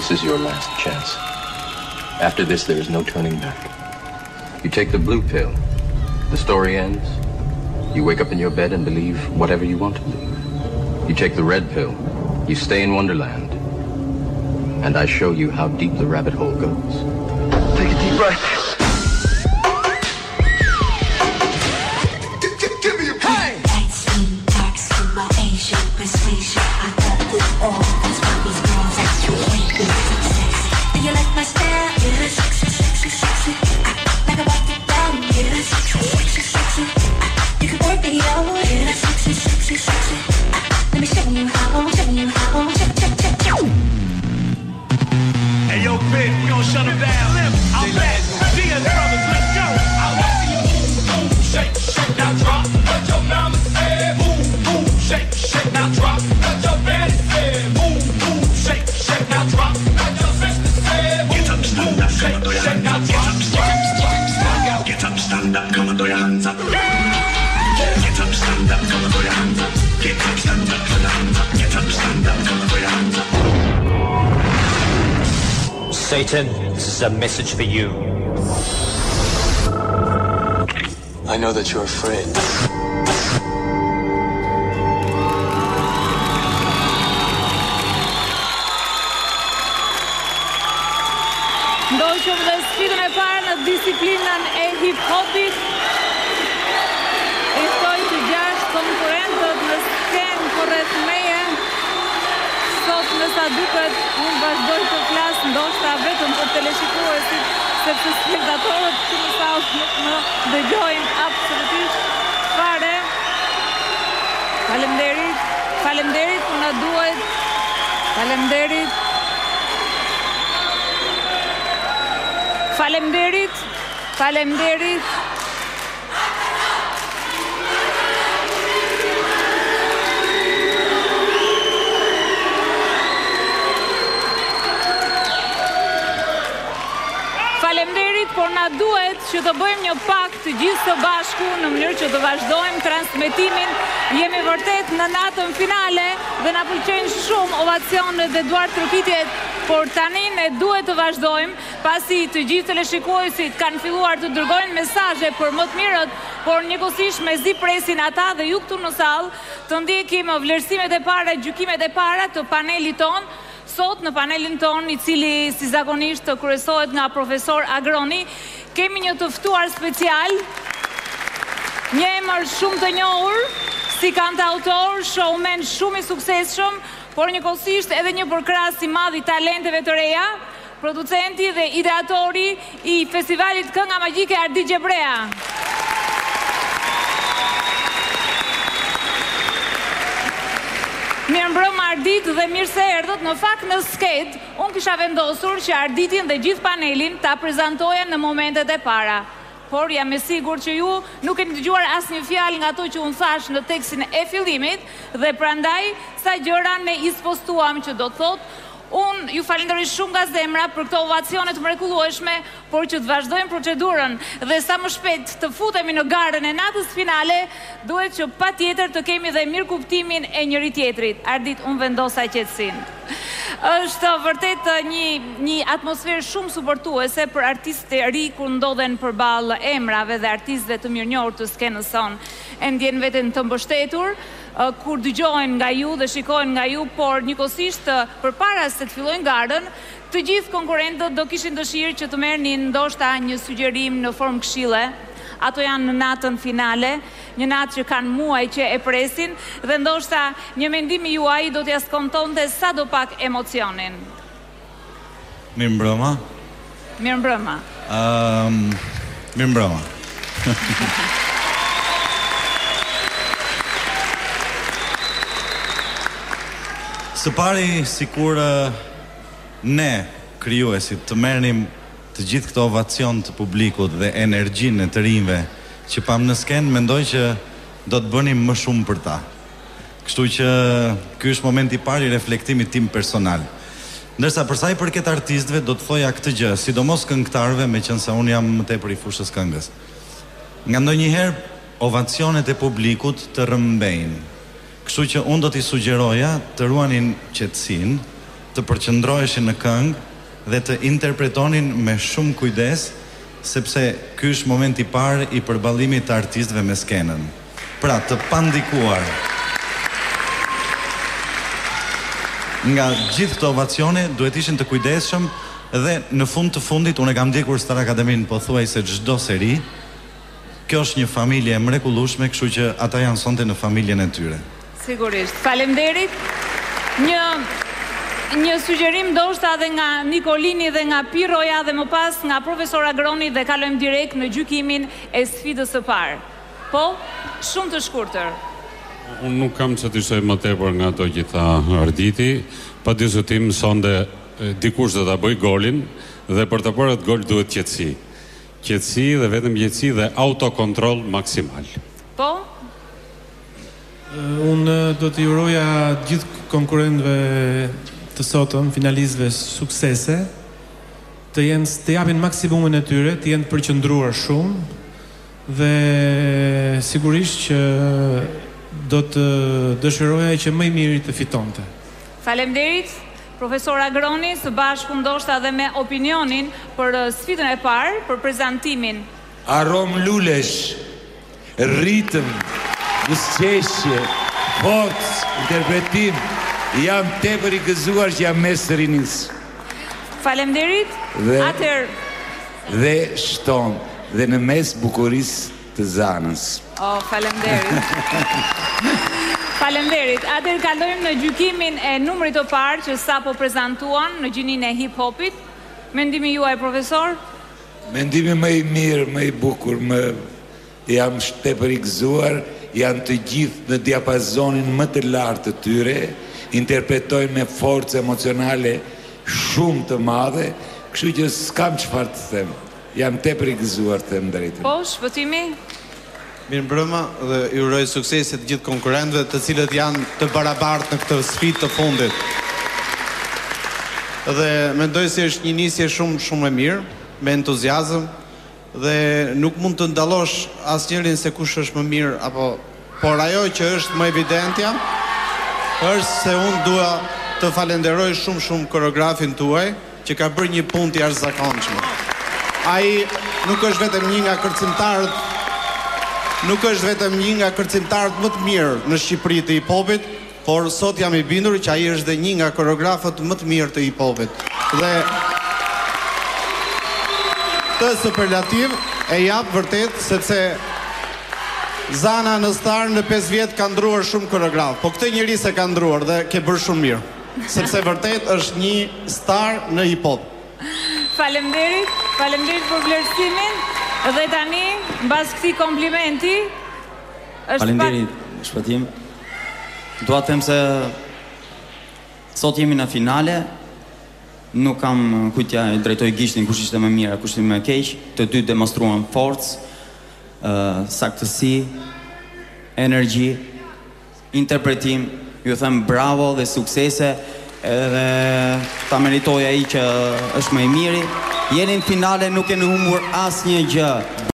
This is your last chance. After this, there is no turning back. You take the blue pill. The story ends. You wake up in your bed and believe whatever you want to believe. You take the red pill. You stay in Wonderland. And I show you how deep the rabbit hole goes. Take a deep breath. Give me a beat. Hey! Lights, darks, my Asian persuasion. I got this all. That's why these girls ask you ain't good success. Do you like my style? Yeah, sexy, sexy, sexy. Like I walk it down. Yeah, sexy, sexy, sexy. You can work it out. Yeah, sexy, sexy, sexy. Let me show you how. Show you how. Check. Hey yo, bitch, we gon' shut them down. I'm back. Diaz brothers, let's go. I want to see you move, shake, shake, now drop. What your mama said, move, shake, shake, now drop. What your daddy said, move, shake, shake, now drop. What your sister said, move, shake, shake, now drop. Get up, stand up, come on, throw your hands up. Get up, stand up, come on, throw your hands up. Get up, stand up, throw your hands up. Get up, stand up, come on, throw your hands up. Satan, this is a message for you. I know that you're afraid. Ndoqëm dhe sfidën e parë në disiplinën e hip-hopit. I ftoj të 6 konkurrentët në skenë përreth meje. Sot në sa duket, unë vazhdoj të flas ndoshta vetëm për teleshikuesit, sepse spektatorët që në sallë nuk më dëgjojnë absolutisht fare. Faleminderit për na duhet. Faleminderit. Faleminderit, por na duhet që të bëjmë një pakt të gjithë së bashku në mënyrë që të vazhdojmë transmetimin. Jemi vërtet në natën finale dhe na pëlqejnë shumë ovacionet dhe duart trokitjet, por tani ne duhet të vazhdojmë, pasi të gjithë teleshikuesit kanë filluar të dërgojnë mesazhe për më të mirët, por njëkohësisht mezi presin ata dhe ju këtu në sallë të ndjekim vlerësimet e para, gjykimet e para të panelit ton. Sot në panelin ton, i cili si zakonisht të kryesohet nga profesor Agroni, kemi një të ftuar special, një emër shumë të njohur, si kantautor, showman shumë i suksesshëm, por njëkohësisht edhe një përkrahës i madh i talenteve të reja, producenti dhe ideatori i festivalit Kënga Magjike Ardit Gjebrea. Mirëmbrëma Ardit dhe mirë se erdhët. Në fakt në sket, unë kisha vendosur që Arditin dhe gjithë panelin ta prezantoja në momentet e para. Por jam e sigur që ju nuk keni dëgjuar asnjë fjalë nga ato që unë thash në tekstin e fillimit dhe prandaj sa gjëra ne i spostuam që do të thotë. Unë ju falenderoj shumë nga zemra për këto ovacione të mrekullueshme, por që të vazhdojmë procedurën dhe sa më shpejt të futemi në garën e natës finale, duhet që patjetër të kemi dhe mirë kuptimin e njëri tjetrit. Ardit, unë vendosa qetësinë. Është vërtet një atmosferë shumë suportuese për artistë e ri kur ndodhen përballë emrave dhe artistëve të mirënjohur të skenës sonë. E ndjen veten të mbështetur kur dëgjojnë nga ju dhe shikojnë nga ju, por njëkohësisht përpara se të fillojnë garën, të gjithë konkurrentët do kishin dëshirë që të merrnin ndoshta një sugjerim në formë këshille. Ato janë në natën finale, një natë që kanë muaj që e presin dhe ndoshta një mendim i juaj do t'ja skontonte sadopak emocionin. Mirëmbrëma. Mirëmbrëma. Së pari, sikur ne, krijuesit, të merrnim të gjithë këto ovacion të publikut dhe energjinë e të rinjve që pam në skenë, mendoj që do të bënim më shumë për ta. Kështu që ky është momenti i parë i reflektimit tim personal. Ndërsa për sa i përket artistëve, do të thoja këtë gjë, sidomos këngëtarëve, meqense unë jam më tepër i fushës këngës. Nga ndonjëherë ovacionet e publikut të rrëmbejnë. Kështu që unë do t'i sugjeroja të ruanin qetësinë, të përqendroheshin në këngë dhe të interpretonin me shumë kujdes, sepse ky është momenti i parë i përballimit të artistëve me skenën. Pra, të pandikuar. Nga gjithë këto ovacione duhet ishin të kujdesshëm dhe në fund të fundit unë e kam ndjekur Star Academy pothuajse çdo seri. Kjo është një familje e mrekullueshme, kështu që ata janë sonte në familjen e tyre. Sigurisht. Faleminderit. Një sugjerim ndoshta edhe nga Nikolini dhe nga Piroja dhe më pas nga profesor Agroni dhe kalojmë direkt në gjykimin e sfidës së parë. Po, shumë të shkurtër. Unë nuk kam që të ishoj më tepër nga ato që tha Arditi, pa diskutim sonde dikush do ta bëj golin dhe për të bërë atë gol duhet qetësi. Qetësi dhe vetëm qetësi dhe autokontrol maksimal. Po? Unë do t'i uroja gjithë konkurrentëve të sotëm, finalistëve suksese, të japin maksimumin e tyre, të jenë përqendruar shumë dhe sigurisht që do të dëshiroja që më i miri të fitonte. Faleminderit. Profesor Agroni, së bashku ndoshta edhe me opinionin për sfidën e parë, për prezantimin. Arom lulesh, ritëm, buzëqeshje, forcë, interpretim, jam tepër i gëzuar që jam mes të rinis. Faleminderit. Dhe shton, dhe në mes bukurisë të zanës. Faleminderit. Faleminderit. Atëherë kalojmë në gjykimin e numrit të parë që sapo prezantuan në gjinin e hip-hopit. Mendimi juaj, profesor? Mendimi më i mirë, më i bukur, jam tepër i gëzuar, janë të gjithë në diapazonin më të lartë të tyre, interpretojnë me forcë emocionale shumë të madhe, kështu që s'kam çfarë të them. Jam tepër i gëzuar të them drejtën. Po, shpëtimi? Mirëmbrëma dhe ju uroj suksese të gjithë konkurrentëve, të cilët janë të barabartë në këtë sfidë të fundit. Dhe mendoj se është një nisje shumë e mirë, me entuziazëm, dhe nuk mund të ndallosh asnjërin se kush është më mirë apo, por ajo që është më evidentja është se unë dua të falenderoj shumë koreografin tuaj që ka bërë një punë të jashtëzakonshme. Ai nuk është vetëm një nga kërcimtarët më të mirë në Shqipëri të hip-hopit, por sot jam i bindur që ai është dhe një nga koreografët më të mirë të hip-hopit. Dhe të superlativ e jap vërtet sepse Zana në Star në 5 vjet ka ndruar shumë koreograf, po këtë njeri se ka ndruar dhe ke bërë shumë mirë, sepse vërtet është një star në hip-hop. Faleminderit për vlerësimin. Dhe tani, mbas këtij komplimenti, faleminderit, shpëtim. Dua të them se sot jemi në finale. Nuk kam kujtja e drejtoj gishtin kush ishte më mirë, kush ishte më keq. Të dy demonstruan forcë, saktësi, energji, interpretim. Ju them bravo dhe suksese, edhe ta meritoj ai që është më i miri. Jeni në finale, nuk keni humbur asnjë gjë.